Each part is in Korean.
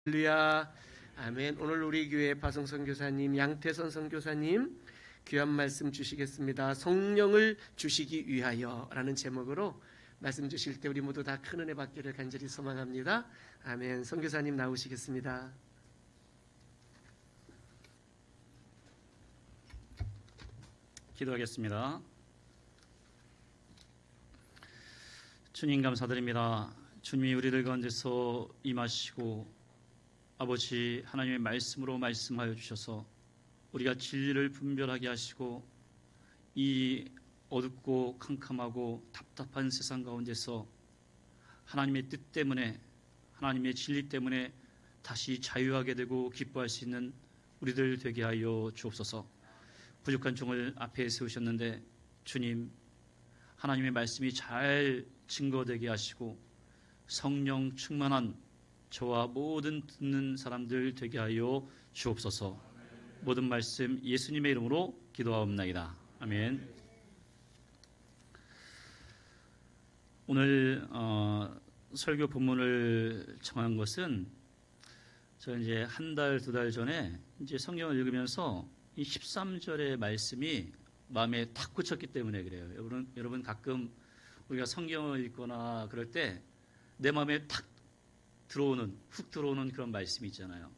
할렐루야. 아멘. 오늘 우리 교회 바성 선교사님, 양태선 선교사님 귀한 말씀 주시겠습니다. 성령을 주시기 위하여라는 제목으로 말씀 주실 때 우리 모두 다 큰 은혜 받기를 간절히 소망합니다. 아멘. 선교사님 나오시겠습니다. 기도하겠습니다. 주님 감사드립니다. 주님이 우리들 가운데서 임하시고 아버지 하나님의 말씀으로 말씀하여 주셔서 우리가 진리를 분별하게 하시고 이 어둡고 캄캄하고 답답한 세상 가운데서 하나님의 뜻 때문에 하나님의 진리 때문에 다시 자유하게 되고 기뻐할 수 있는 우리들 되게 하여 주옵소서. 부족한 종을 앞에 세우셨는데 주님 하나님의 말씀이 잘 증거되게 하시고 성령 충만한 저와 모든 듣는 사람들 되게 하여 주옵소서. 모든 말씀 예수님의 이름으로 기도하옵나이다. 아멘. 오늘 설교 본문을 정한 것은 저 이제 한 달, 두 달 전에 이제 성경을 읽으면서 이 13절의 말씀이 마음에 탁 꽂혔기 때문에 그래요. 여러분 가끔 우리가 성경을 읽거나 그럴 때 내 마음에 훅 들어오는 그런 말씀이 있잖아요.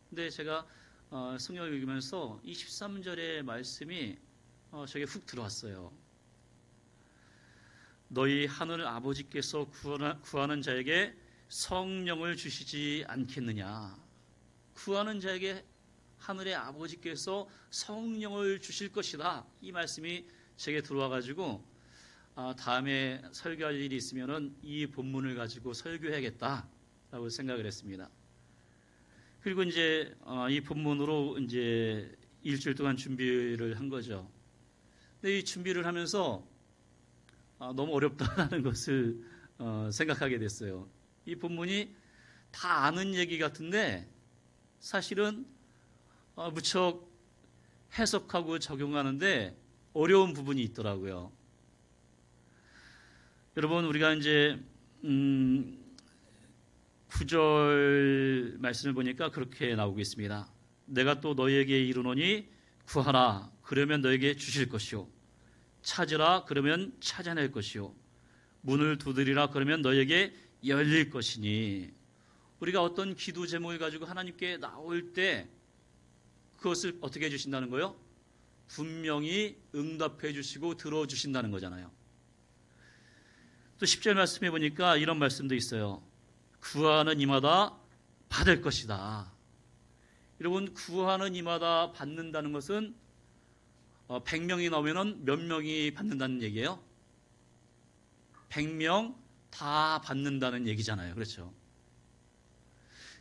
근데 제가 성경을 읽으면서 이 13절의 말씀이 저게 훅 들어왔어요. 너희 하늘 아버지께서 구하는 자에게 성령을 주시지 않겠느냐. 구하는 자에게 하늘의 아버지께서 성령을 주실 것이다. 이 말씀이 제게 들어와가지고 다음에 설교할 일이 있으면은 이 본문을 가지고 설교해야겠다라고 생각을 했습니다. 그리고 이제 이 본문으로 이제 일주일 동안 준비를 한 거죠. 근데 이 준비를 하면서 너무 어렵다라는 것을 생각하게 됐어요. 이 본문이 다 아는 얘기 같은데 사실은 무척 해석하고 적용하는데 어려운 부분이 있더라고요. 여러분 우리가 이제 9절 말씀을 보니까 그렇게 나오고 있습니다. 내가 또 너희에게 이르노니 구하라 그러면 너에게 주실 것이요 찾으라 그러면 찾아낼 것이요 문을 두드리라 그러면 너희에게 열릴 것이니. 우리가 어떤 기도 제목을 가지고 하나님께 나올 때 그것을 어떻게 해주신다는 거예요? 분명히 응답해 주시고 들어주신다는 거잖아요. 또 10절 말씀해 보니까 이런 말씀도 있어요. 구하는 이마다 받을 것이다. 여러분 구하는 이마다 받는다는 것은 100명이 나오면 몇 명이 받는다는 얘기예요? 100명 다 받는다는 얘기잖아요. 그렇죠?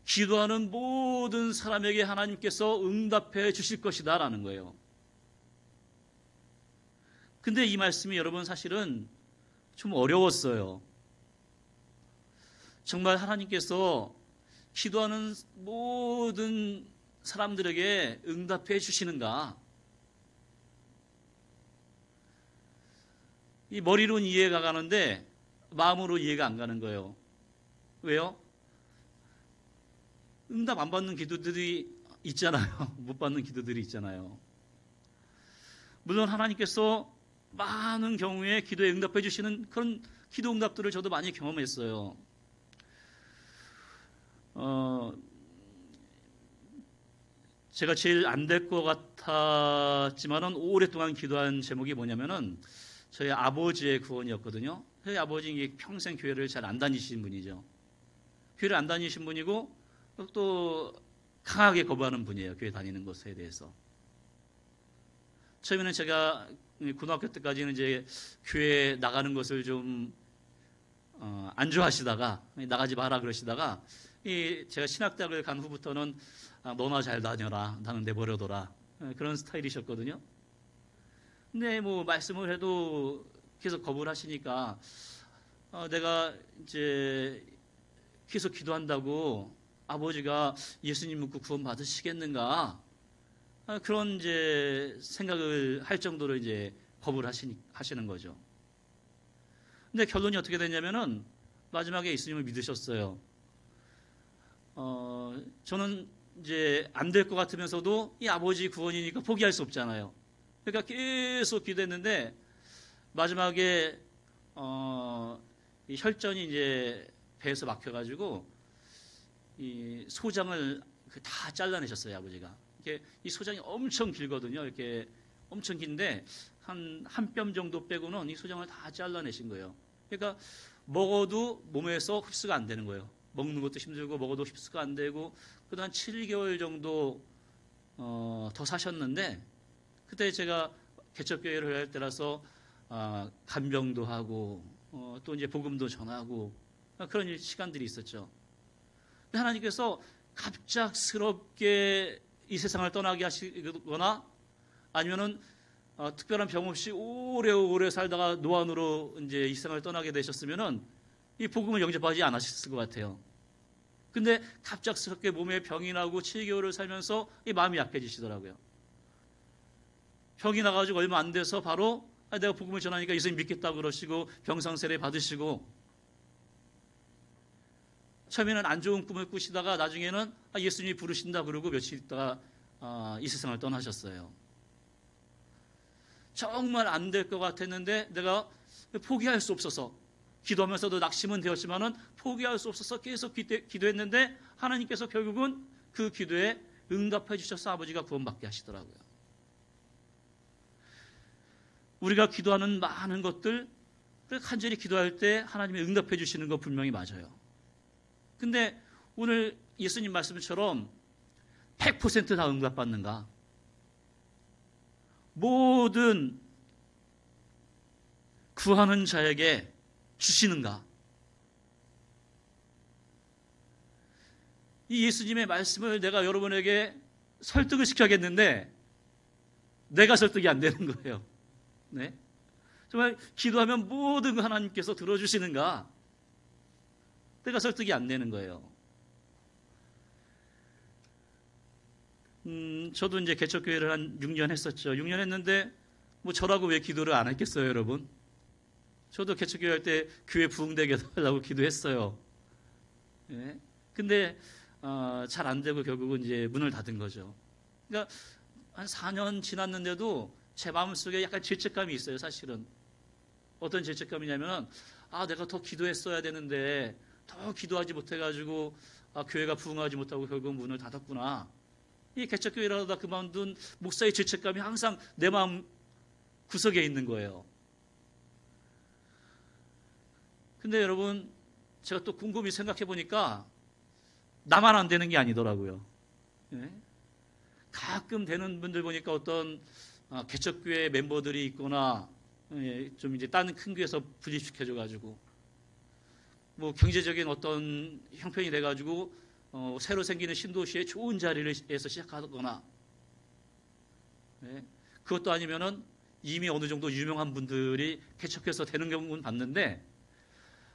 기도하는 모든 사람에게 하나님께서 응답해 주실 것이다 라는 거예요. 근데 이 말씀이 여러분 사실은 좀 어려웠어요. 정말 하나님께서 기도하는 모든 사람들에게 응답해 주시는가? 이 머리로는 이해가 가는데 마음으로 이해가 안 가는 거예요. 왜요? 응답 안 받는 기도들이 있잖아요. 못 받는 기도들이 있잖아요. 물론 하나님께서 많은 경우에 기도에 응답해 주시는 그런 기도 응답들을 저도 많이 경험했어요. 제가 제일 안 될 것 같았지만은 오랫동안 기도한 제목이 뭐냐면은 저희 아버지의 구원이었거든요. 저희 아버지 평생 교회를 잘 안 다니신 분이죠. 교회를 안 다니신 분이고 또 강하게 거부하는 분이에요. 교회 다니는 것에 대해서. 처음에는 제가 고등학교 때까지는 이제 교회 나가는 것을 좀 안 좋아하시다가 나가지 마라 그러시다가 제가 신학대학을 간 후부터는 너나 잘 다녀라 나는 내버려둬라 그런 스타일이셨거든요. 근데 뭐 말씀을 해도 계속 거부를 하시니까 내가 이제 계속 기도한다고 아버지가 예수님 믿고 구원 받으시겠는가 그런 이제 생각을 할 정도로 이제 거부를 하시는 거죠. 근데 결론이 어떻게 됐냐면은 마지막에 예수님을 믿으셨어요. 저는 이제 안 될 것 같으면서도 이 아버지 구원이니까 포기할 수 없잖아요. 그러니까 계속 기도했는데 마지막에 이 혈전이 이제 배에서 막혀가지고 이 소장을 다 잘라내셨어요, 아버지가. 이게 이 소장이 엄청 길거든요. 이렇게 엄청 긴데 한 뼘 정도 빼고는 이 소장을 다 잘라내신 거예요. 그러니까 먹어도 몸에서 흡수가 안 되는 거예요. 먹는 것도 힘들고 먹어도 흡수가 안 되고 그래도 한 7개월 정도 더 사셨는데 그때 제가 개척교회를 할 때라서 간병도 하고 또 이제 복음도 전하고 그런 시간들이 있었죠. 근데 하나님께서 갑작스럽게 이 세상을 떠나게 하시거나 아니면은 특별한 병 없이 오래오래 살다가 노안으로 이제 이 세상을 떠나게 되셨으면은 이 복음을 영접하지 않으셨을 것 같아요. 근데 갑작스럽게 몸에 병이 나고 7개월을 살면서 이 마음이 약해지시더라고요. 병이 나가지고 얼마 안 돼서 바로 내가 복음을 전하니까 예수님 믿겠다고 그러시고 병상세례 받으시고 처음에는 안 좋은 꿈을 꾸시다가 나중에는 예수님이 부르신다 그러고 며칠 있다가 이 세상을 떠나셨어요. 정말 안 될 것 같았는데 내가 포기할 수 없어서 기도하면서도 낙심은 되었지만은 포기할 수 없어서 계속 기도했는데 하나님께서 결국은 그 기도에 응답해 주셔서 아버지가 구원받게 하시더라고요. 우리가 기도하는 많은 것들 간절히 기도할 때 하나님이 응답해 주시는 거 분명히 맞아요. 근데 오늘 예수님 말씀처럼 100% 다 응답받는가? 모든 구하는 자에게 주시는가? 이 예수님의 말씀을 내가 여러분에게 설득을 시켜야겠는데 내가 설득이 안 되는 거예요. 네? 정말 기도하면 모든 거 하나님께서 들어주시는가? 내가 설득이 안 되는 거예요. 저도 이제 개척교회를 한 6년 했었죠. 6년 했는데 뭐 저라고 왜 기도를 안 했겠어요, 여러분? 저도 개척교회 할 때 교회 부흥되게 해달라고 기도했어요. 예? 근데 잘 안 되고 결국은 이제 문을 닫은 거죠. 그러니까 한 4년 지났는데도 제 마음속에 약간 죄책감이 있어요, 사실은. 어떤 죄책감이냐면 내가 더 기도했어야 되는데 더 기도하지 못해가지고 교회가 부흥하지 못하고 결국 문을 닫았구나. 이 개척교회를 하다 그만둔 목사의 죄책감이 항상 내 마음 구석에 있는 거예요. 근데 여러분 제가 또 곰곰이 생각해 보니까 나만 안 되는 게 아니더라고요. 예? 가끔 되는 분들 보니까 어떤 개척교회 멤버들이 있거나 좀 이제 다른 큰 교회에서 분립시켜줘가지고 뭐 경제적인 어떤 형편이 돼가지고 새로 생기는 신도시의 좋은 자리에서 시작하거나 그것도 아니면은 이미 어느 정도 유명한 분들이 개척해서 되는 경우는 봤는데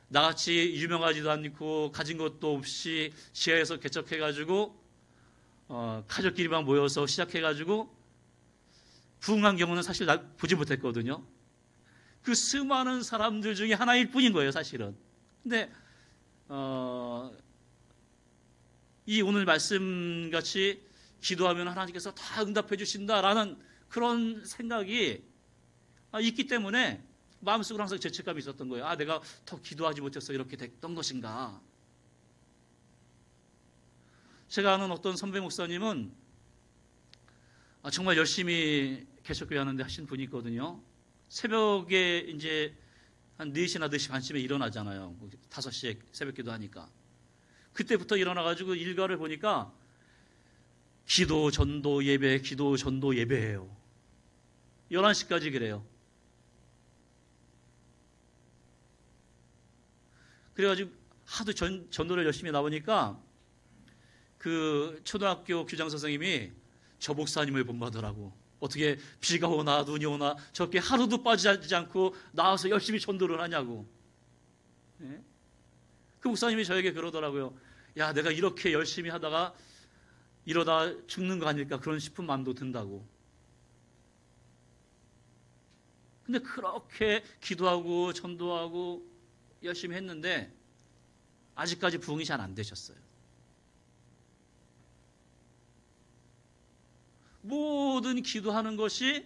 나같이 유명하지도 않고 가진 것도 없이 지하에서 개척해가지고 가족끼리만 모여서 시작해가지고 부흥한 경우는 사실 보지 못했거든요. 그 수많은 사람들 중에 하나일 뿐인 거예요, 사실은. 근데 이 오늘 말씀같이 기도하면 하나님께서 다 응답해 주신다라는 그런 생각이 있기 때문에 마음속으로 항상 죄책감이 있었던 거예요. 내가 더 기도하지 못해서 이렇게 됐던 것인가. 제가 아는 어떤 선배 목사님은 정말 열심히 개척교회 하는데 하신 분이 있거든요. 새벽에 이제 한 4시나 4시 반쯤에 일어나잖아요. 5시에 새벽 기도 하니까. 그때부터 일어나가지고 일과를 보니까 기도, 전도, 예배, 기도, 전도, 예배예요. 11시까지 그래요. 그래가지고 하도 전도를 열심히 나오니까 그 초등학교 교장 선생님이 저 목사님을 본받으라고 어떻게 비가 오나 눈이 오나 저렇게 하루도 빠지지 않고 나와서 열심히 전도를 하냐고. 예? 그 목사님이 저에게 그러더라고요. 야, 내가 이렇게 열심히 하다가 이러다 죽는 거 아닐까 그런 싶은 마음도 든다고. 근데 그렇게 기도하고 전도하고 열심히 했는데 아직까지 부흥이 잘 안 되셨어요. 모든 기도하는 것이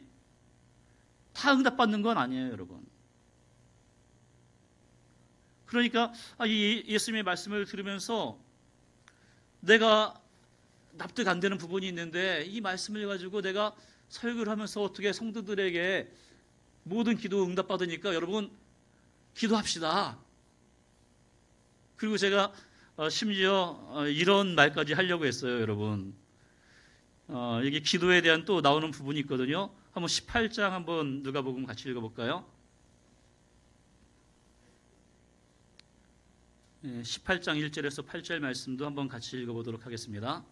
다 응답받는 건 아니에요, 여러분. 그러니까 이 예수님의 말씀을 들으면서 내가 납득 안 되는 부분이 있는데 이 말씀을 가지고 내가 설교를 하면서 어떻게 성도들에게 모든 기도 응답받으니까 여러분 기도합시다. 그리고 제가 심지어 이런 말까지 하려고 했어요, 여러분. 여기 기도에 대한 또 나오는 부분이 있거든요. 한번 18장 한번 누가복음 같이 읽어볼까요? 18장 1절에서 8절 말씀도 한번 같이 읽어보도록 하겠습니다.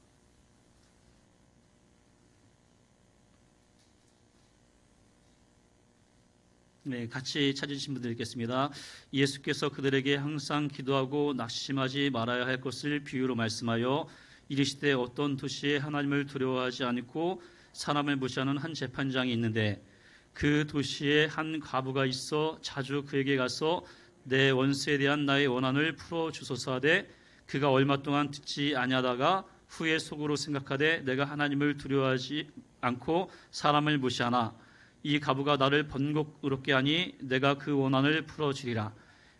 네, 같이 찾으신 분들 읽겠습니다. 예수께서 그들에게 항상 기도하고 낙심하지 말아야 할 것을 비유로 말씀하여 이르시되 어떤 도시에 하나님을 두려워하지 않고 사람을 무시하는 한 재판장이 있는데 그 도시에 한 과부가 있어 자주 그에게 가서 내 원수에 대한 나의 원한을 풀어주소서 하되 그가 얼마 동안 듣지 아니하다가 후에 속으로 생각하되 내가 하나님을 두려워하지 않고 사람을 무시하나 이 과부가 나를 번곡스럽게 하니 내가 그 원한을 풀어주리라.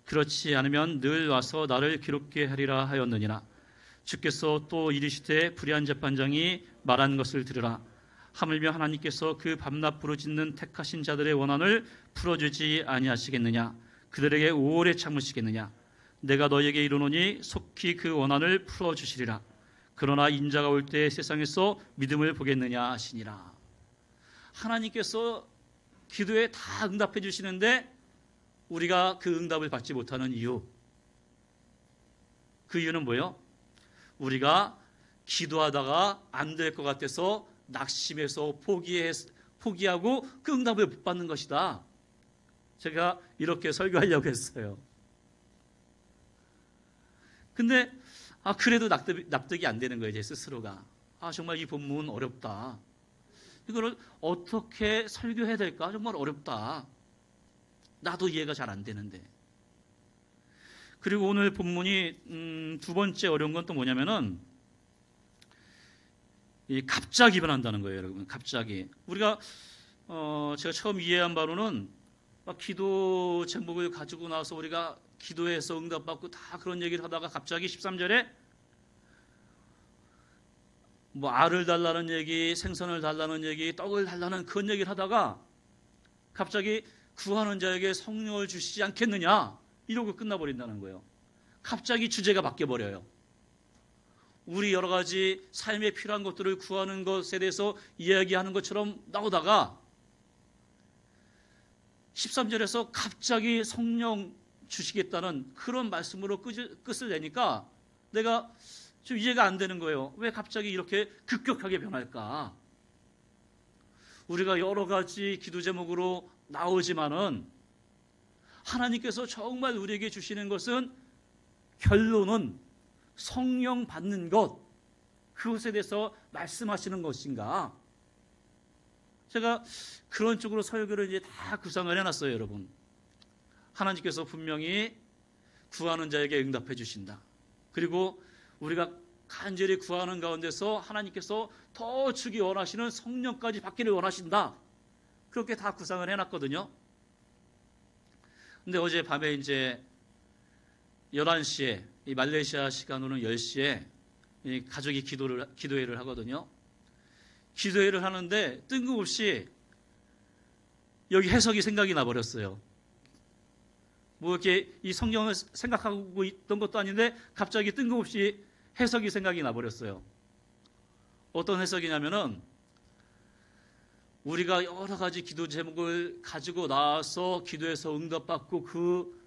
그렇지 않으면 늘 와서 나를 괴롭게 하리라 하였느니라. 주께서 또 이르시되 불의한 재판장이 말한 것을 들으라. 하물며 하나님께서 그 밤낮 부르짖는 택하신 자들의 원한을 풀어주지 아니하시겠느냐. 그들에게 오래 참으시겠느냐. 내가 너희에게 이르노니 속히 그 원한을 풀어주시리라. 그러나 인자가 올 때 세상에서 믿음을 보겠느냐 하시니라. 하나님께서 기도에 다 응답해 주시는데 우리가 그 응답을 받지 못하는 이유, 그 이유는 뭐예요? 우리가 기도하다가 안 될 것 같아서 낙심해서 포기하고 그 응답을 못 받는 것이다. 제가 이렇게 설교하려고 했어요. 근데 그래도 납득이 안 되는 거예요, 제 스스로가. 정말 이 본문 어렵다. 이거를 어떻게 설교해야 될까? 정말 어렵다. 나도 이해가 잘 안 되는데. 그리고 오늘 본문이 두 번째 어려운 건 또 뭐냐면은 갑자기 변한다는 거예요, 여러분. 갑자기. 우리가 제가 처음 이해한 바로는 기도 제목을 가지고 나서 우리가 기도해서 응답받고 다 그런 얘기를 하다가 갑자기 13절에 뭐 알을 달라는 얘기, 생선을 달라는 얘기, 떡을 달라는 그런 얘기를 하다가 갑자기 구하는 자에게 성령을 주시지 않겠느냐 이러고 끝나버린다는 거예요. 갑자기 주제가 바뀌어버려요. 우리 여러 가지 삶에 필요한 것들을 구하는 것에 대해서 이야기하는 것처럼 나오다가 13절에서 갑자기 성령 주시겠다는 그런 말씀으로 끝을 내니까 내가 좀 이해가 안 되는 거예요. 왜 갑자기 이렇게 급격하게 변할까? 우리가 여러 가지 기도 제목으로 나오지만은 하나님께서 정말 우리에게 주시는 것은 결론은 성령 받는 것, 그것에 대해서 말씀하시는 것인가? 제가 그런 쪽으로 설교를 이제 다 구상을 해놨어요, 여러분. 하나님께서 분명히 구하는 자에게 응답해 주신다. 그리고 우리가 간절히 구하는 가운데서 하나님께서 더 주기 원하시는 성령까지 받기를 원하신다. 그렇게 다 구상을 해놨거든요. 근데 어제 밤에 이제 11시에, 이 말레이시아 시간으로는 10시에 이 가족이 기도회를 하거든요. 기도회를 하는데 뜬금없이 여기 해석이 생각이 나버렸어요. 뭐 이렇게 이 성경을 생각하고 있던 것도 아닌데 갑자기 뜬금없이 해석이 생각이 나버렸어요. 어떤 해석이냐면은 우리가 여러 가지 기도 제목을 가지고 나와서 기도해서 응답받고 그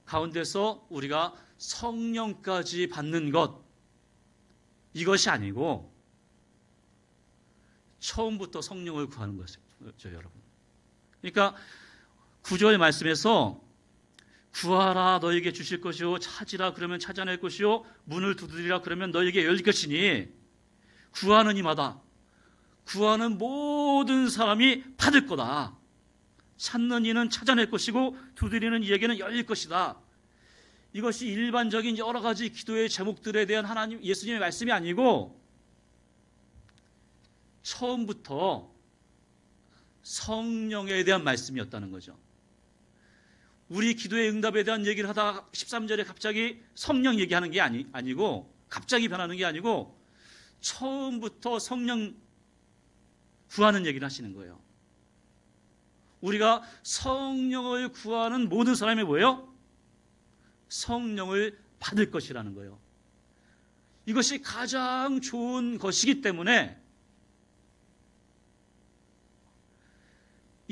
가운데서 우리가 성령까지 받는 것, 이것이 아니고 처음부터 성령을 구하는 것이죠, 여러분. 그러니까 9절 말씀에서 구하라 너에게 주실 것이요 찾으라 그러면 찾아낼 것이요 문을 두드리라 그러면 너에게 열릴 것이니 구하는 이마다 구하는 모든 사람이 받을 거다. 찾는 이는 찾아낼 것이고 두드리는 이에게는 열릴 것이다. 이것이 일반적인 여러 가지 기도의 제목들에 대한 하나님 예수님의 말씀이 아니고 처음부터 성령에 대한 말씀이었다는 거죠. 우리 기도의 응답에 대한 얘기를 하다가 13절에 갑자기 성령 얘기하는 게 아니고 갑자기 변하는 게 아니고 처음부터 성령 구하는 얘기를 하시는 거예요. 우리가 성령을 구하는 모든 사람이 뭐예요? 성령을 받을 것이라는 거예요. 이것이 가장 좋은 것이기 때문에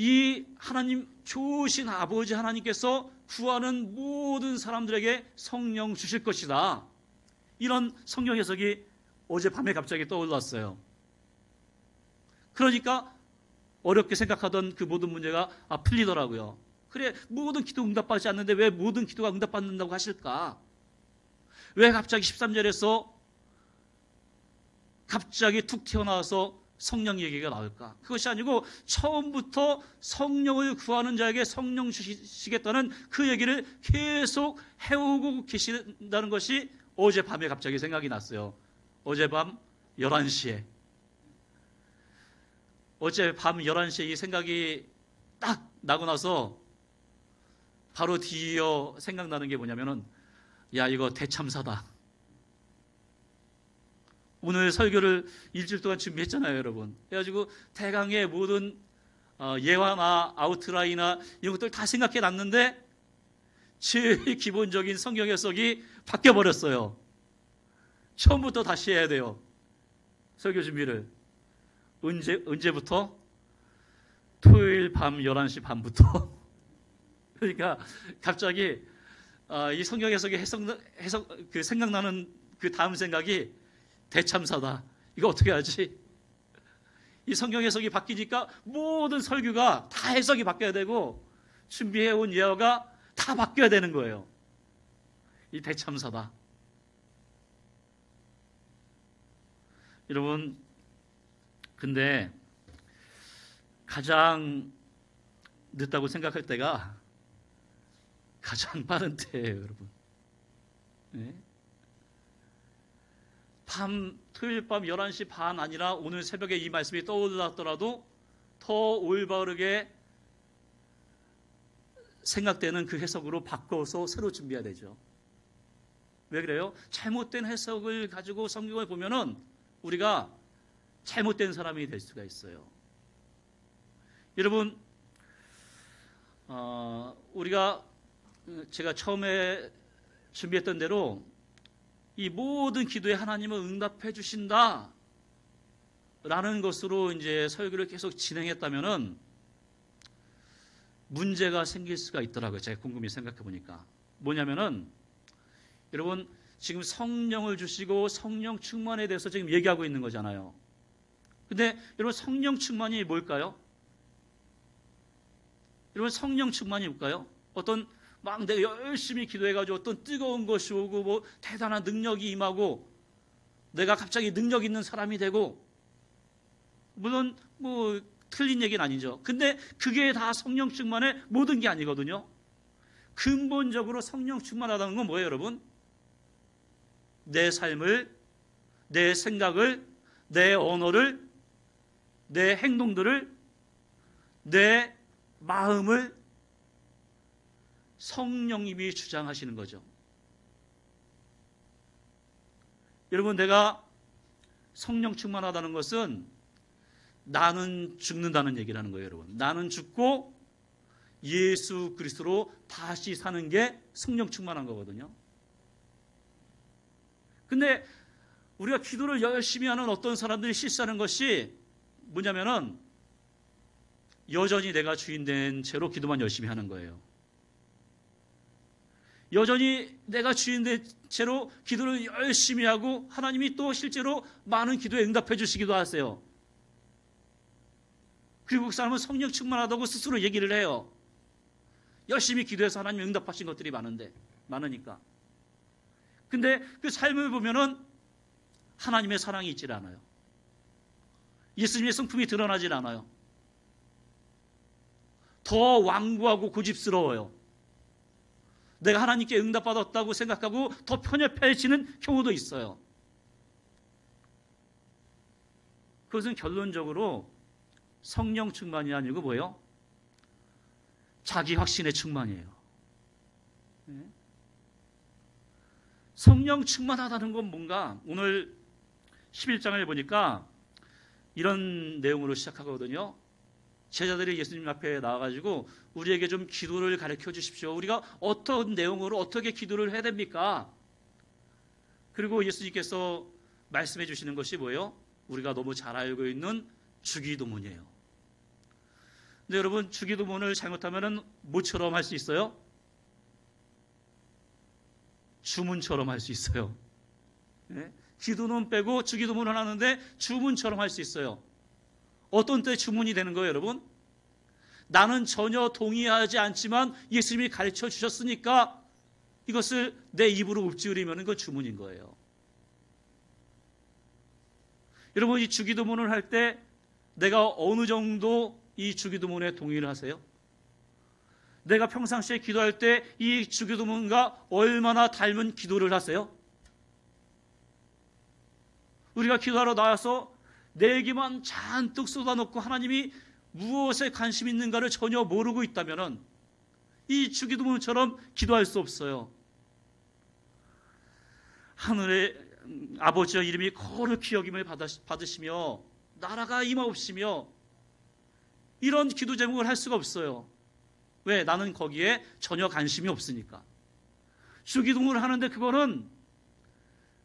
이 하나님 좋으신 아버지 하나님께서 구하는 모든 사람들에게 성령 주실 것이다. 이런 성경 해석이 어젯밤에 갑자기 떠올랐어요. 그러니까 어렵게 생각하던 그 모든 문제가 풀리더라고요. 그래, 모든 기도 응답받지 않는데 왜 모든 기도가 응답받는다고 하실까? 왜 갑자기 13절에서 갑자기 툭 튀어나와서 성령 얘기가 나올까? 그것이 아니고 처음부터 성령을 구하는 자에게 성령 주시겠다는 그 얘기를 계속 해오고 계신다는 것이 어젯밤에 갑자기 생각이 났어요. 어젯밤 11시에. 어젯밤 11시에 이 생각이 딱 나고 나서 바로 뒤이어 생각나는 게 뭐냐면은, 야, 이거 대참사다. 오늘 설교를 일주일 동안 준비했잖아요, 여러분. 그래가지고 대강의 모든 예화나 아웃라인이나 이런 것들 다 생각해 놨는데 제일 기본적인 성경 해석이 바뀌어버렸어요. 처음부터 다시 해야 돼요. 설교 준비를. 언제부터? 토요일 밤 11시 반부터. 그러니까 갑자기 이 성경 해석의 그 생각나는 그 다음 생각이 대참사다. 이거 어떻게 하지? 이 성경 해석이 바뀌니까 모든 설교가 다 해석이 바뀌어야 되고 준비해온 예화가 다 바뀌어야 되는 거예요. 이 대참사다. 여러분, 근데 가장 늦다고 생각할 때가 가장 빠른 때예요, 여러분. 네? 토요일 밤 11시 반 아니라 오늘 새벽에 이 말씀이 떠올랐더라도 더 올바르게 생각되는 그 해석으로 바꿔서 새로 준비해야 되죠. 왜 그래요? 잘못된 해석을 가지고 성경을 보면은 우리가 잘못된 사람이 될 수가 있어요. 여러분, 제가 처음에 준비했던 대로 이 모든 기도에 하나님은 응답해 주신다 라는 것으로 이제 설교를 계속 진행했다면은 문제가 생길 수가 있더라고요. 제가 곰곰이 생각해 보니까. 뭐냐면은 여러분, 지금 성령을 주시고 성령 충만에 대해서 지금 얘기하고 있는 거잖아요. 근데 여러분, 성령 충만이 뭘까요? 여러분, 성령 충만이 뭘까요? 어떤 막 내가 열심히 기도해가지고 어떤 뜨거운 것이 오고 뭐 대단한 능력이 임하고 내가 갑자기 능력 있는 사람이 되고, 물론 뭐 틀린 얘기는 아니죠. 근데 그게 다 성령 충만의 모든 게 아니거든요. 근본적으로 성령 충만하다는 건 뭐예요, 여러분? 내 삶을, 내 생각을, 내 언어를, 내 행동들을, 내 마음을 성령님이 주장하시는 거죠. 여러분, 내가 성령 충만하다는 것은 나는 죽는다는 얘기라는 거예요, 여러분. 나는 죽고 예수 그리스도로 다시 사는 게 성령 충만한 거거든요. 근데 우리가 기도를 열심히 하는 어떤 사람들이 실수하는 것이 뭐냐면은 여전히 내가 주인 된 채로 기도만 열심히 하는 거예요. 여전히 내가 주인 된 채로 기도를 열심히 하고 하나님이 또 실제로 많은 기도에 응답해 주시기도 하세요. 그리고 그 사람은 성령 충만하다고 스스로 얘기를 해요. 열심히 기도해서 하나님이 응답하신 것들이 많으니까. 근데 그 삶을 보면은 하나님의 사랑이 있질 않아요. 예수님의 성품이 드러나질 않아요. 더 완고하고 고집스러워요. 내가 하나님께 응답받았다고 생각하고 더 편협해지는 경우도 있어요. 그것은 결론적으로 성령 충만이 아니고 뭐예요? 자기 확신의 충만이에요. 성령 충만하다는 건 뭔가 오늘 11장을 보니까 이런 내용으로 시작하거든요. 제자들이 예수님 앞에 나와가지고 우리에게 좀 기도를 가르쳐 주십시오. 우리가 어떤 내용으로 어떻게 기도를 해야 됩니까? 그리고 예수님께서 말씀해 주시는 것이 뭐예요? 우리가 너무 잘 알고 있는 주기도문이에요. 근데 여러분, 주기도문을 잘못하면 뭐처럼 할 수 있어요? 주문처럼 할 수 있어요. 네? 기도는 빼고 주기도문을 하는데 주문처럼 할 수 있어요. 어떤 때 주문이 되는 거예요, 여러분? 나는 전혀 동의하지 않지만 예수님이 가르쳐 주셨으니까 이것을 내 입으로 읊지으리면 그건 주문인 거예요. 여러분, 이 주기도문을 할 때 내가 어느 정도 이 주기도문에 동의를 하세요? 내가 평상시에 기도할 때 이 주기도문과 얼마나 닮은 기도를 하세요? 우리가 기도하러 나와서 내 얘기만 잔뜩 쏟아놓고 하나님이 무엇에 관심 있는가를 전혀 모르고 있다면 이 주기도문처럼 기도할 수 없어요. 하늘의 아버지의 이름이 거룩히 여김을 받으시며 나라가 임하옵시며 이런 기도 제목을 할 수가 없어요. 왜? 나는 거기에 전혀 관심이 없으니까. 주기도문을 하는데 그거는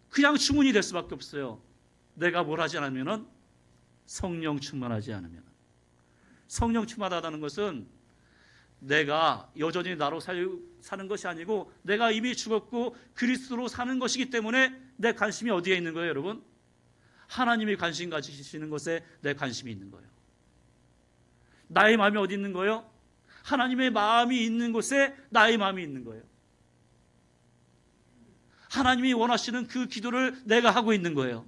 그냥 주문이 될 수밖에 없어요. 내가 뭘 하지 않으면 성령 충만하지 않으면. 성령 충만하다는 것은 내가 여전히 나로 사는 것이 아니고 내가 이미 죽었고 그리스도로 사는 것이기 때문에 내 관심이 어디에 있는 거예요, 여러분? 하나님이 관심 가지시는 것에 내 관심이 있는 거예요. 나의 마음이 어디 있는 거예요? 하나님의 마음이 있는 곳에 나의 마음이 있는 거예요. 하나님이 원하시는 그 기도를 내가 하고 있는 거예요.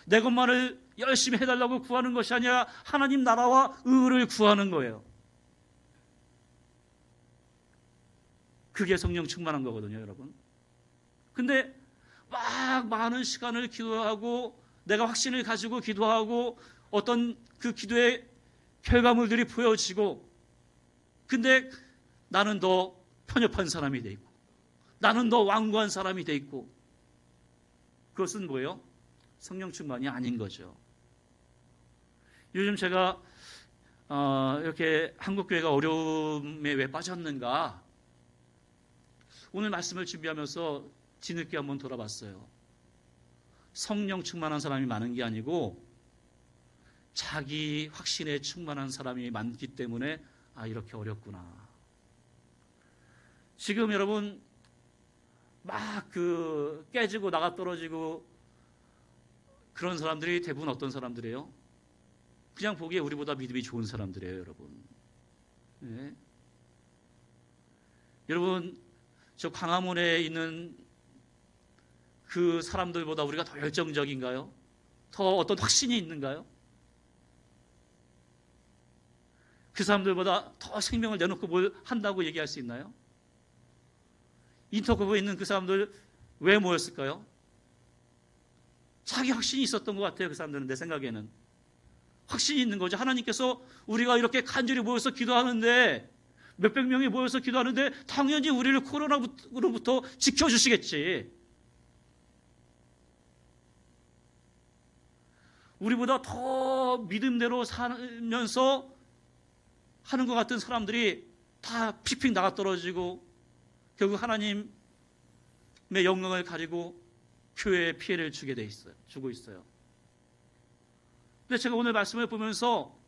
내 것만을 열심히 해달라고 구하는 것이 아니라 하나님 나라와 의를 구하는 거예요. 그게 성령 충만한 거거든요, 여러분. 근데 막 많은 시간을 기도하고 내가 확신을 가지고 기도하고 어떤 그 기도의 결과물들이 보여지고 근데 나는 더 편협한 사람이 돼 있고 나는 더 완고한 사람이 돼 있고 그것은 뭐예요? 성령 충만이 아닌 거죠. 요즘 제가 이렇게 한국교회가 어려움에 왜 빠졌는가 오늘 말씀을 준비하면서 뒤늦게 한번 돌아봤어요. 성령 충만한 사람이 많은 게 아니고 자기 확신에 충만한 사람이 많기 때문에 이렇게 어렵구나. 지금 여러분 막 깨지고 나가 떨어지고 그런 사람들이 대부분 어떤 사람들이에요? 그냥 보기에 우리보다 믿음이 좋은 사람들이에요, 여러분. 네. 여러분, 저 광화문에 있는 그 사람들보다 우리가 더 열정적인가요? 더 어떤 확신이 있는가요? 그 사람들보다 더 생명을 내놓고 뭘 한다고 얘기할 수 있나요? 인터뷰에 있는 그 사람들 왜 모였을까요? 자기 확신이 있었던 것 같아요. 그 사람들은 내 생각에는 확신이 있는 거죠. 하나님께서 우리가 이렇게 간절히 모여서 기도하는데 몇백 명이 모여서 기도하는데 당연히 우리를 코로나로부터 지켜주시겠지. 우리보다 더 믿음대로 살면서 하는 것 같은 사람들이 다 픽픽 나가 떨어지고 결국 하나님의 영광을 가리고 교회에 피해를 주고 있어요. 근데 제가 오늘 말씀을 보면서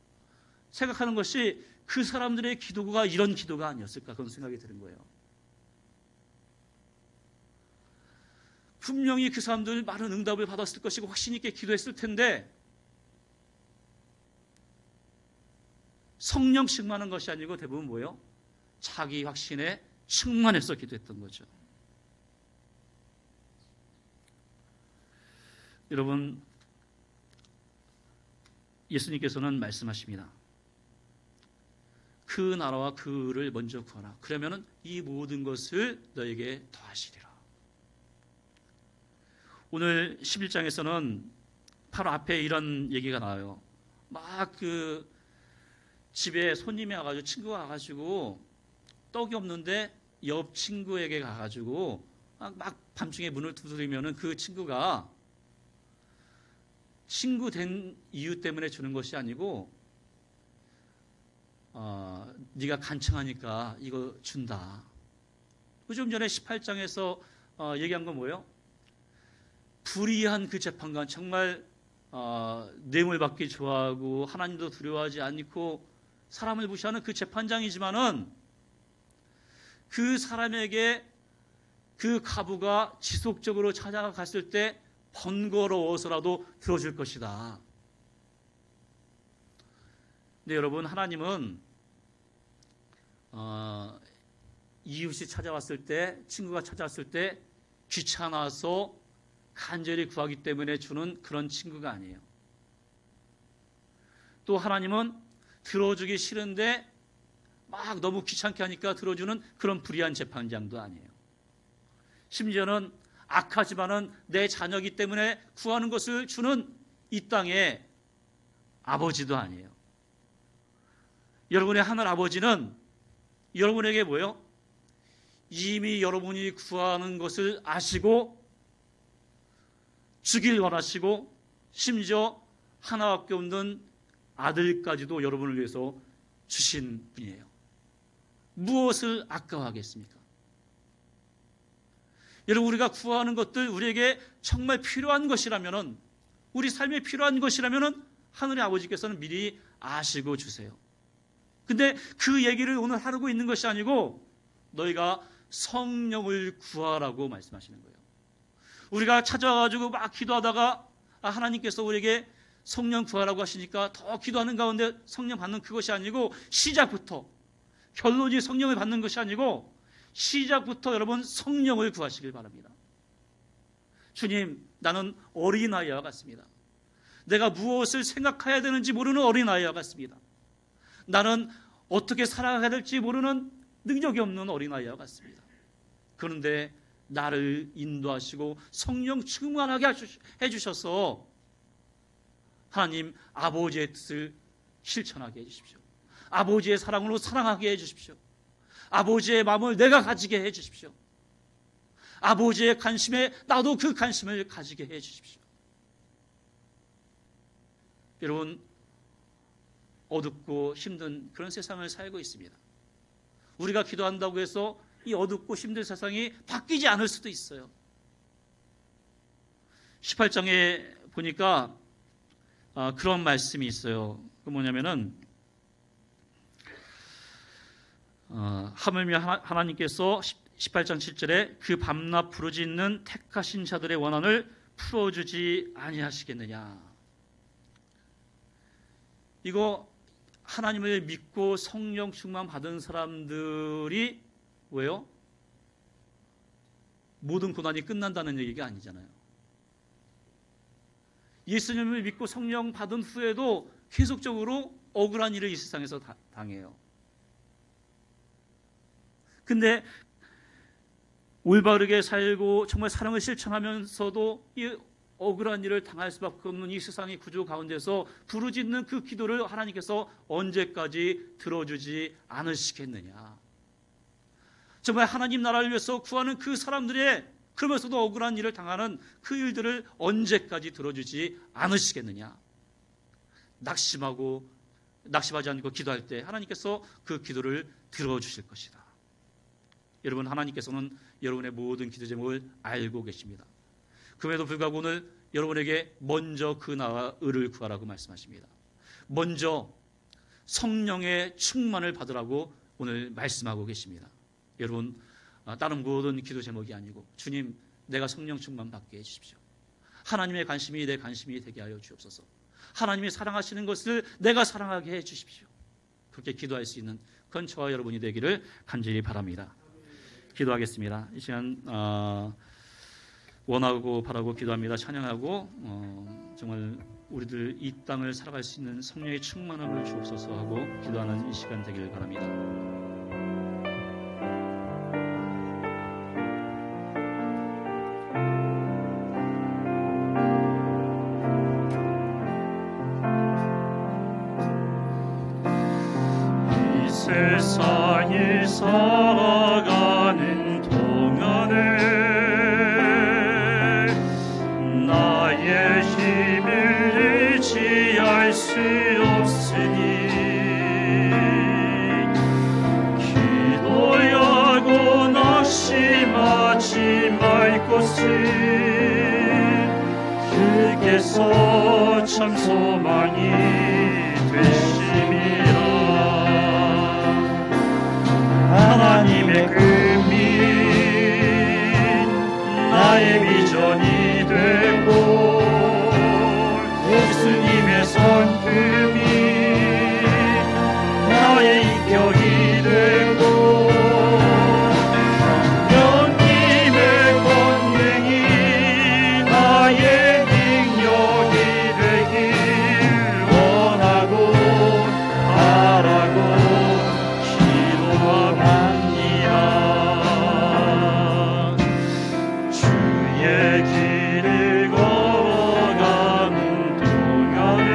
생각하는 것이 그 사람들의 기도가 이런 기도가 아니었을까 그런 생각이 드는 거예요. 분명히 그 사람들 많은 응답을 받았을 것이고 확신 있게 기도했을 텐데 성령 충만한 것이 아니고 대부분 뭐예요? 자기 확신에 충만해서 기도했던 거죠. 여러분, 예수님께서는 말씀하십니다. 그 나라와 그 의를 먼저 구하라. 그러면 이 모든 것을 너에게 더하시리라. 오늘 11장에서는 바로 앞에 이런 얘기가 나와요. 막 그 집에 손님이 와가지고 친구가 와가지고 떡이 없는데 옆 친구에게 가가지고 막 밤중에 문을 두드리면은 그 친구가 친구 된 이유 때문에 주는 것이 아니고 네가 간청하니까 이거 준다. 좀 전에 18장에서 얘기한 건 뭐예요? 불의한 그 재판관, 정말 뇌물 받기 좋아하고 하나님도 두려워하지 않고 사람을 무시하는 그 재판장이지만은 그 사람에게 그 가부가 지속적으로 찾아갔을 때 번거로워서라도 들어줄 것이다. 근데 여러분, 하나님은 이웃이 찾아왔을 때, 친구가 찾아왔을 때 귀찮아서 간절히 구하기 때문에 주는 그런 친구가 아니에요. 또 하나님은 들어주기 싫은데 막 너무 귀찮게 하니까 들어주는 그런 불의한 재판장도 아니에요. 심지어는 악하지만은 내 자녀이기 때문에 구하는 것을 주는 이 땅의 아버지도 아니에요. 여러분의 하늘 아버지는 여러분에게 뭐예요? 이미 여러분이 구하는 것을 아시고 주길 원하시고 심지어 하나밖에 없는 아들까지도 여러분을 위해서 주신 분이에요. 무엇을 아까워하겠습니까? 여러분, 우리가 구하는 것들 우리에게 정말 필요한 것이라면은, 우리 삶에 필요한 것이라면은 하늘의 아버지께서는 미리 아시고 주세요. 근데 그 얘기를 오늘 하고 있는 것이 아니고 너희가 성령을 구하라고 말씀하시는 거예요. 우리가 찾아와가지고 막 기도하다가 하나님께서 우리에게 성령 구하라고 하시니까 더 기도하는 가운데 성령 받는 그것이 아니고, 시작부터 결론이 성령을 받는 것이 아니고 시작부터 여러분 성령을 구하시길 바랍니다. 주님, 나는 어린아이와 같습니다. 내가 무엇을 생각해야 되는지 모르는 어린아이와 같습니다. 나는 어떻게 살아가야 될지 모르는 능력이 없는 어린아이와 같습니다. 그런데 나를 인도하시고 성령 충만하게 해주셔서 하나님 아버지의 뜻을 실천하게 해주십시오. 아버지의 사랑으로 사랑하게 해주십시오. 아버지의 마음을 내가 가지게 해주십시오. 아버지의 관심에 나도 그 관심을 가지게 해주십시오. 여러분, 어둡고 힘든 그런 세상을 살고 있습니다. 우리가 기도한다고 해서 이 어둡고 힘든 세상이 바뀌지 않을 수도 있어요. 18장에 보니까 그런 말씀이 있어요. 그 뭐냐면은 하물며 하나님께서 18장 7절에 그 밤낮 부르짖는 택하신 자들의 원한을 풀어주지 아니하시겠느냐. 이거 하나님을 믿고 성령 충만 받은 사람들이 왜요? 모든 고난이 끝난다는 얘기가 아니잖아요. 예수님을 믿고 성령 받은 후에도 계속적으로 억울한 일을 이 세상에서 당해요. 근데 올바르게 살고 정말 사랑을 실천하면서도 이 억울한 일을 당할 수밖에 없는 이 세상의 구조 가운데서 부르짖는 그 기도를 하나님께서 언제까지 들어주지 않으시겠느냐. 정말 하나님 나라를 위해서 구하는 그 사람들의, 그러면서도 억울한 일을 당하는 그 일들을 언제까지 들어주지 않으시겠느냐. 낙심하지 않고 기도할 때 하나님께서 그 기도를 들어주실 것이다. 여러분, 하나님께서는 여러분의 모든 기도 제목을 알고 계십니다. 그럼에도 불구하고 오늘 여러분에게 먼저 그 나와 의를 구하라고 말씀하십니다. 먼저 성령의 충만을 받으라고 오늘 말씀하고 계십니다. 여러분, 다른 모든 기도 제목이 아니고 주님, 내가 성령 충만 받게 해주십시오. 하나님의 관심이 내 관심이 되게 하여 주옵소서. 하나님이 사랑하시는 것을 내가 사랑하게 해주십시오. 그렇게 기도할 수 있는 그건 저와 여러분이 되기를 간절히 바랍니다. 기도하겠습니다. 이 시간 원하고 바라고 기도합니다. 찬양하고 정말 우리들 이 땅을 살아갈 수 있는 성령의 충만함을 주옵소서 하고 기도하는 이 시간 되기를 바랍니다. 세상이 살아가는 동안에 나의 힘을 의지할 수 없으니 기도하고 낙심하지 말 것을 주께서 참 소망이 되심이라. 하나님의 금이 나의 비전이 되고 예수님의 성품이 나의 인격이 되고 성령님의 권능이 나의 능력이 되길 원하고 바라고 기도합니다. 주의 길을 걸어가는 동안에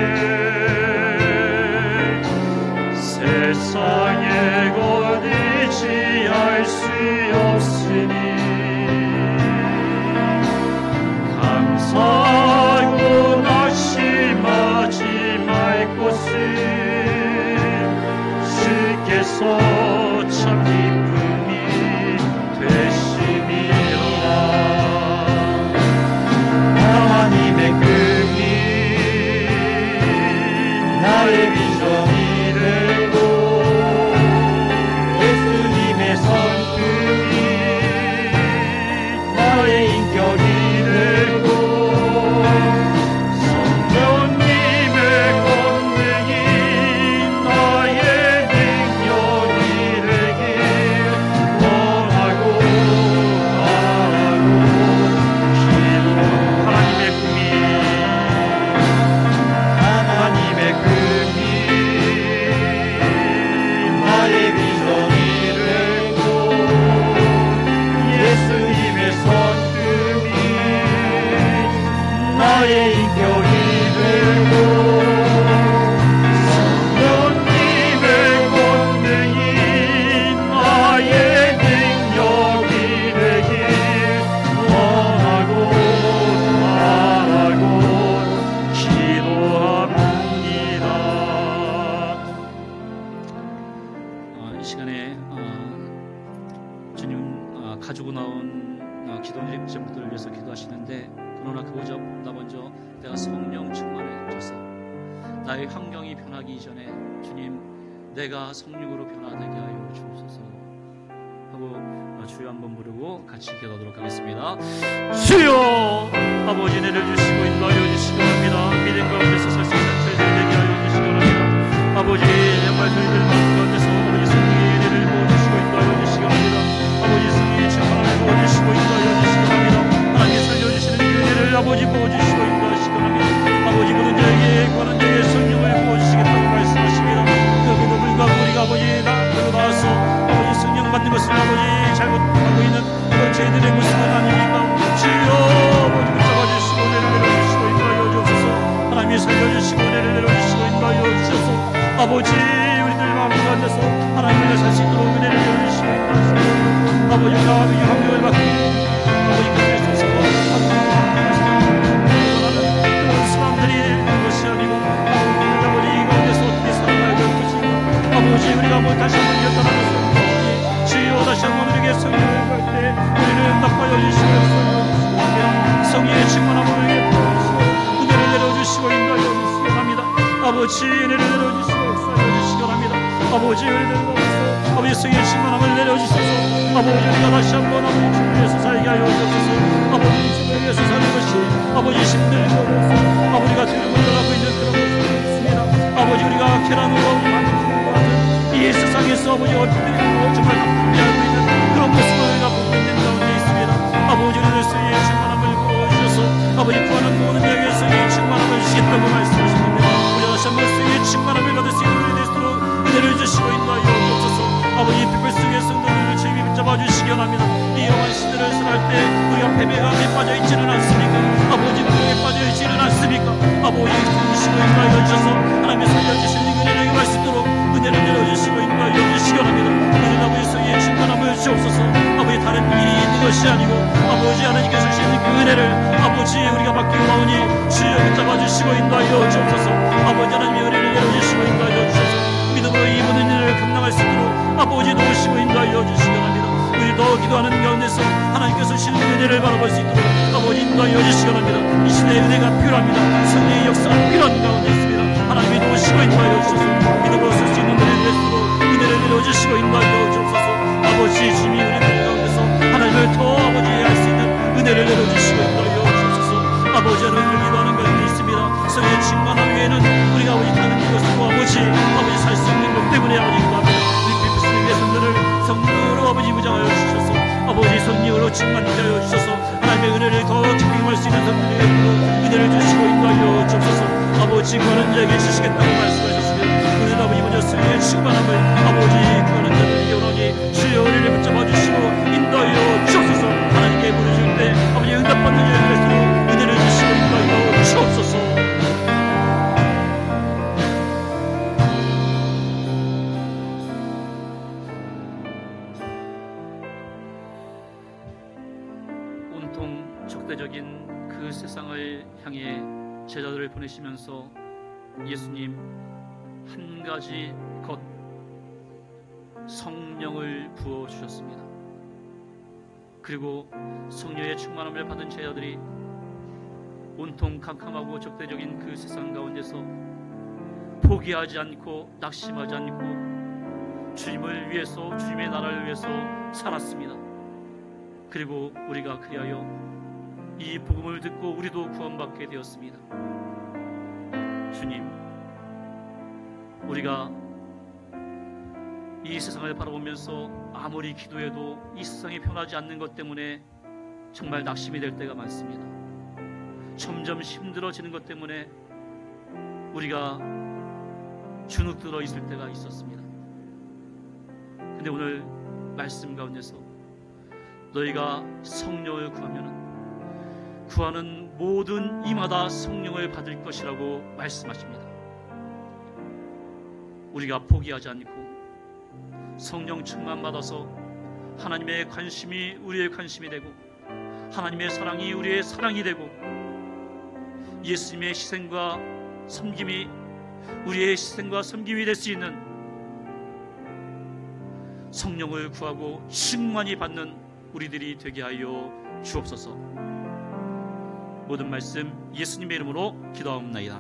세상에 곧 의지할 수 없으니 감사하고 낙심하지 말 것을 주께서 참 기쁨이 되심이라. 하나님의 금이 나의 비전이 되고 예수님의 성품이 나의 인격이 되고 성령님의 권능이 나의 능력이 되길 원하고 바라고 기도. 하나님의 금이 나의 비전이 되고 예수님의 성품이 나의 인격이 되고 성령님의 권능이 나의 능력이 되길 원하고 바라고 기도합니다. 이 시간에 주님 가지고 나온 기도원의 입장들을 위해서 기도하시는데, 그러나 그보다 먼저 내가 성령 충만해 주셔서 나의 환경이 변하기 이전에 주님 내가 성령으로 변화되게 하여 주옵소서 하고 주여 한번 부르고 같이 기도하도록 하겠습니다. 주여, 아버지 내려주시고 인도하여 주시기 바랍니다. 믿음 가운데서 설 수 있는 저희들 되게 하여 주시기 바랍니다. 아버지 정말 저희들 가운데서 아버지 성령의 은혜를 부어주시고 인도하여 주시기 바랍니다. 아버지 성령의 충만함을 부어주시고 인도하여 주시기 바랍니다. 하나님 살려주시는 은혜를 아버지 부어주시고 인도하시기 바랍니다. 아버지 모든 자에게 구하는 자에게 성령을 부어주시겠다고 말씀하십니다. 그럼에도 불구하고 우리가 아버지 나와서 아버지 성령 받는 것을 아버지 잘못하고 있는 그런 저희들의 모습은 아닙니까? 주여, 아버지 붙잡아주시고 은혜를 내려주시고 인도하여 주옵소서. 하나님이 살려주시고 은혜를 내려주시고 인도하여 주셔서 아버지 우리들 마음 가운데서 하나님을 살 수 있도록 은혜를 내려주시고 인도하시옵소서. 아버지 우리가 이 환경을 받고 아버지 그리스도 사람들이 그것이 아니고 아버지 이 가운데서 어떻게 살아가야 될 것이고 아버지 우리가 다시 한번 결단하는 것을 주여 다시 한번 우리에게 성령을 갈 때 우리를 응답하여 주시고 성령의 충만함을 우리에게 부어주시고 은혜를 내려주시고 인도하여 주시기 바랍니다. 아버지 은혜를 내려주시고 역사하여 주시기 바랍니다. 아버지 은혜를 내려주셔서 아버지 성령의 충만함을 내려주셔서 아버지 우리가 다시 한번 아버지 주를 위해서 살게 하여 주옵소서. 아버지 주를 위해서 사는 것이 아버지 힘들고 아버지가 두려움을 하고 있는 그런 모습이 있습니다. 아버지 우리가 계란으로 만들어주는 것 같은 이 세상에서 아버지 어찌되고 정말 나쁘게하고 있는 그런 모습을 우리가 보고 있는 가운데 있습니다. 아버지 우리를 성령의 충만함을 부어주셔서 아버지 구하는 모든 자에게 성령의 충만함을 주시겠다고 말씀하셨는데 우리가 다시 한번 성령의 충만함을 받을 수 있는 우리 되도록 은혜를 주시고 인도하여 주옵소서. 아버지 빛불 속의 성도들을 주님이 붙잡아 주시기 원합니다. 이 영원 시대를 살아갈 때 우리가 패배감에 빠져 있지는 않습니까? 아버지 무덤에 빠져 있지는 않습니까? 열어주시고 인도하여 주옵소서. 아버지 하나님의 은혜를 열어주시고 인도하여 주옵소서. 믿음으로 이 모든 일을 감당할 수 있도록 아버지 도우시고 인도하여 주시기 바랍니다. 우리 더 기도하는 가운데서 하나님께서 주시는 은혜를 바라볼 수 있도록 아버지 인도하여 주시기 바랍니다. 이 시대에 은혜가 필요합니다. 성령의 역사가 필요한 가운데 있습니다. 하나님이 도우시고 인도하여 주셔서 믿음으로 쓸 수 있는 은혜를 내시고 은혜를 내려주시고 인도하여 주옵소서. 아버지 주님이 우리 가운데서 하나님을 더 아버지 할 수 있는 은혜를 내려주시고 인도하여 주옵소서. 아버지 하나님을 기도하는 것이 있습니다. 성령의 충만함 외에는 우리가 아버지 다른 것으로 아버지 살 수 있는 것 때문에 아버지 기도합니다. 우리 비프스님의 성도를 성령으로 아버지 무장하여 주셔서 아버지 성령으로 충만하여 주셔서 하나님의 은혜를 더 경험할 수 있는 성령의 힘으로 은혜를 주시고 인도하여 주옵소서. 아버지 구하는 자에게 주시겠다고 말씀하셨으면 우리는 아버지 먼저 성령의 충만함을 아버지 구하는 자들에게 원하니 주의 은혜를 붙잡아 주시고 인도하여 주옵소서. 하나님께 부르실 때 아버지 응답받는 자에게 될수록 은혜를 주시고 인도하여 주옵소서. 온통 적대적인 그 세상을 향해 제자들을 보내시면서 예수님 한 가지 것 성령을 부어주셨습니다. 그리고 성령의 충만함을 받은 제자들이 온통 캄캄하고 적대적인 그 세상 가운데서 포기하지 않고 낙심하지 않고 주님을 위해서 주님의 나라를 위해서 살았습니다. 그리고 우리가 그리하여 이 복음을 듣고 우리도 구원받게 되었습니다. 주님, 우리가 이 세상을 바라보면서 아무리 기도해도 이 세상이 변하지 않는 것 때문에 정말 낙심이 될 때가 많습니다. 점점 힘들어지는 것 때문에 우리가 주눅들어 있을 때가 있었습니다. 근데 오늘 말씀 가운데서 너희가 성령을 구하는 모든 이마다 성령을 받을 것이라고 말씀하십니다. 우리가 포기하지 않고 성령 충만 받아서 하나님의 관심이 우리의 관심이 되고 하나님의 사랑이 우리의 사랑이 되고 예수님의 희생과 섬김이 우리의 희생과 섬김이 될 수 있는 성령을 구하고 충만히 받는 우리들이 되게 하여 주옵소서. 모든 말씀 예수님의 이름으로 기도하옵나이다.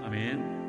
아멘.